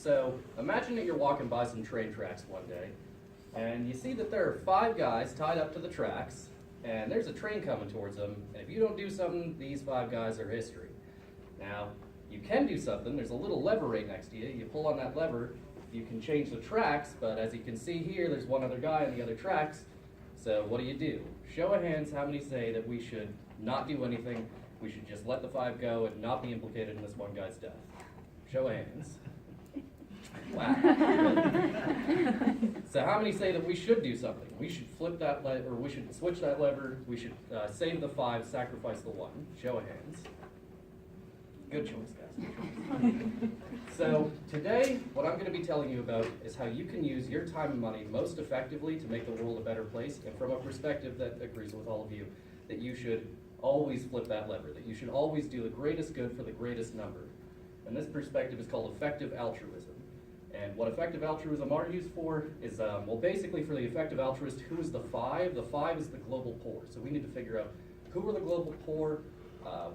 So imagine that you're walking by some train tracks one day, and you see that there are 5 guys tied up to the tracks, and there's a train coming towards them, and if you don't do something, these 5 guys are history. Now, you can do something. There's a little lever right next to you. You pull on that lever, you can change the tracks, but as you can see here, there's one other guy on the other tracks. So what do? Show of hands, how many say that we should not do anything, we should just let the 5 go and not be implicated in this one guy's death? Show of hands. Wow. So how many say that we should do something? We should flip that lever, or we should switch that lever, we should save the 5, sacrifice the 1. Show of hands. Good choice, guys. Good choice. So today, what I'm going to be telling you about is how you can use your time and money most effectively to make the world a better place, and from a perspective that agrees with all of you, that you should always flip that lever, that you should always do the greatest good for the greatest number. And this perspective is called effective altruism. And what effective altruism argues for is, well, basically for the effective altruist, who is the 5? The 5 is the global poor. So we need to figure out who are the global poor,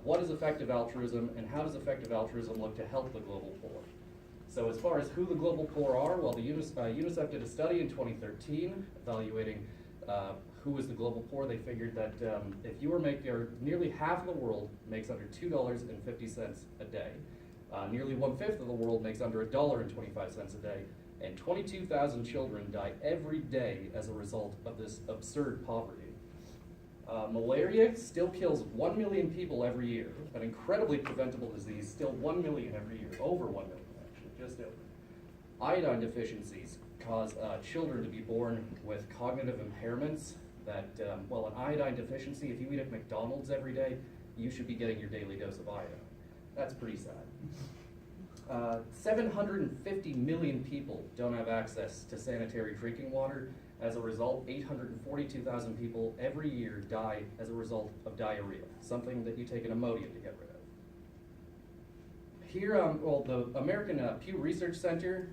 what is effective altruism, and how does effective altruism look to help the global poor? So as far as who the global poor are, well, the UNICEF did a study in 2013 evaluating who was the global poor. They figured that if you were making, or nearly half of the world makes under $2.50 a day, nearly 1/5 of the world makes under $1.25 a day, and 22,000 children die every day as a result of this absurd poverty. Malaria still kills 1 million people every year, an incredibly preventable disease, still 1 million every year, over 1 million actually, just over. Iodine deficiencies cause children to be born with cognitive impairments that, well, an iodine deficiency, if you eat at McDonald's every day, you should be getting your daily dose of iodine. That's pretty sad. 750 million people don't have access to sanitary drinking water. As a result, 842,000 people every year die as a result of diarrhea, something that you take an Imodium to get rid of. Here, well, the American Pew Research Center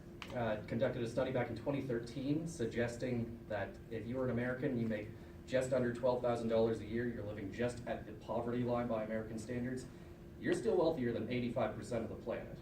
conducted a study back in 2013 suggesting that if you were an American, you make just under $12,000 a year, you're living just at the poverty line by American standards, you're still wealthier than 85% of the planet.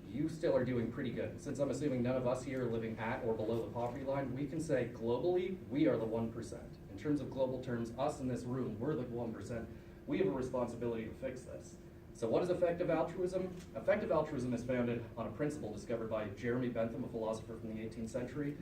You still are doing pretty good. Since I'm assuming none of us here are living at or below the poverty line, we can say globally, we are the 1%. In terms of global terms, us in this room, we're the 1%. We have a responsibility to fix this. So what is effective altruism? Effective altruism is founded on a principle discovered by Jeremy Bentham, a philosopher from the 18th century,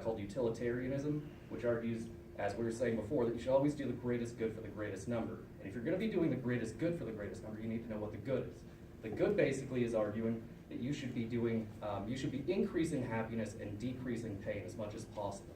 called utilitarianism, which argues, as we were saying before, that you should always do the greatest good for the greatest number. And if you're going to be doing the greatest good for the greatest number, you need to know what the good is. The good basically is arguing that you should be doing, you should be increasing happiness and decreasing pain as much as possible.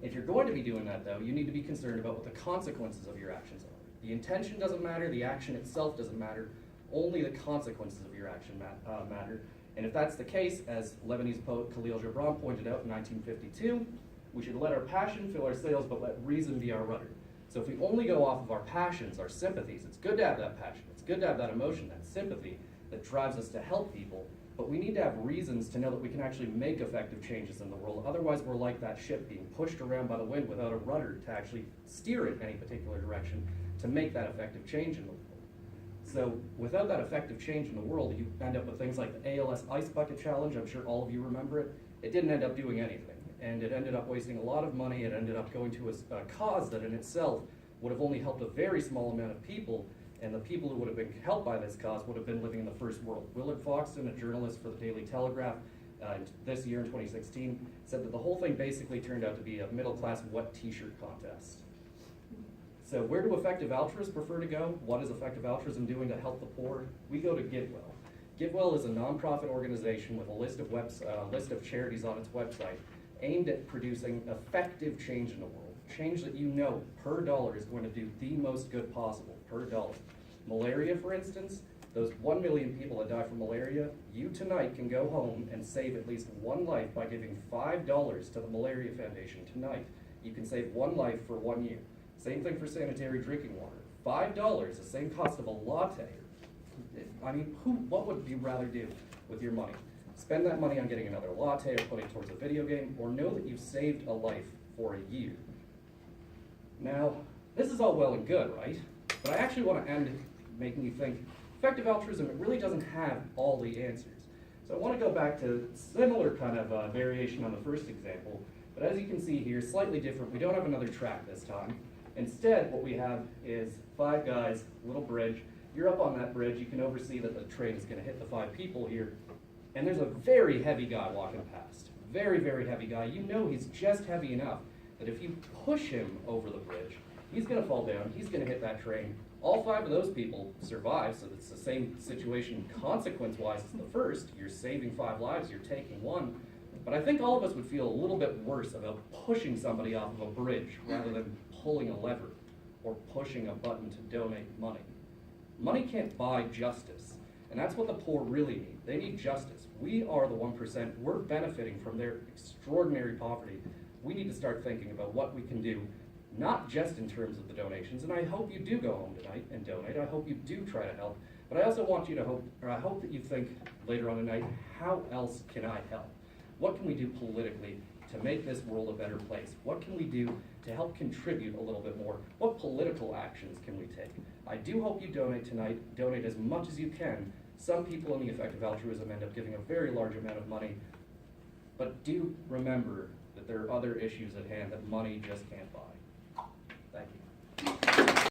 If you're going to be doing that, though, you need to be concerned about what the consequences of your actions are. The intention doesn't matter, the action itself doesn't matter, only the consequences of your action matter. And if that's the case, as Lebanese poet Khalil Gibran pointed out in 1952, we should let our passion fill our sails, but let reason be our rudder. So if we only go off of our passions, our sympathies, it's good to have that passion, it's good to have that emotion, that sympathy that drives us to help people, but we need to have reasons to know that we can actually make effective changes in the world. Otherwise, we're like that ship being pushed around by the wind without a rudder to actually steer it in any particular direction to make that effective change in the world. So without that effective change in the world, you end up with things like the ALS Ice Bucket Challenge. I'm sure all of you remember it. It didn't end up doing anything, and it ended up wasting a lot of money. It ended up going to a cause that in itself would have only helped a very small amount of people, and the people who would have been helped by this cause would have been living in the first world. Willard Foxton, a journalist for the Daily Telegraph, this year in 2016, said that the whole thing basically turned out to be a middle-class wet t-shirt contest. So where do effective altruists prefer to go? What is effective altruism doing to help the poor? We go to GiveWell. GiveWell is a nonprofit organization with a list of charities on its website aimed at producing effective change in the world. Change that you know per dollar is going to do the most good possible per dollar. Malaria, for instance, those 1 million people that die from malaria, you tonight can go home and save at least one life by giving $5 to the Malaria Foundation tonight. You can save one life for 1 year. Same thing for sanitary drinking water. $5, the same cost of a latte. I mean, what would you rather do with your money? Spend that money on getting another latte or put it towards a video game, or know that you've saved a life for a year. Now, this is all well and good, right? But I actually want to end making you think, effective altruism, it really doesn't have all the answers. So I want to go back to similar kind of variation on the first example, but as you can see here, slightly different. We don't have another track this time. Instead, what we have is 5 guys, little bridge. You're up on that bridge, you can oversee that the train is going to hit the 5 people here, and there's a very heavy guy walking past. Very, very heavy guy. You know he's just heavy enough that if you push him over the bridge, he's going to fall down, he's going to hit that train. All 5 of those people survive, so it's the same situation consequence-wise as the first. You're saving 5 lives, you're taking 1. But I think all of us would feel a little bit worse about pushing somebody off of a bridge rather than pulling a lever or pushing a button to donate money. Money can't buy justice, and that's what the poor really need. They need justice. We are the 1%. We're benefiting from their extraordinary poverty. We need to start thinking about what we can do, not just in terms of the donations, and I hope you do go home tonight and donate. I hope you do try to help, but I also want you to hope, or I hope that you think later on tonight, how else can I help? What can we do politically to make this world a better place? What can we do to help contribute a little bit more? What political actions can we take? I do hope you donate tonight. Donate as much as you can. Some people in the effective altruism end up giving a very large amount of money, but do remember that there are other issues at hand that money just can't buy.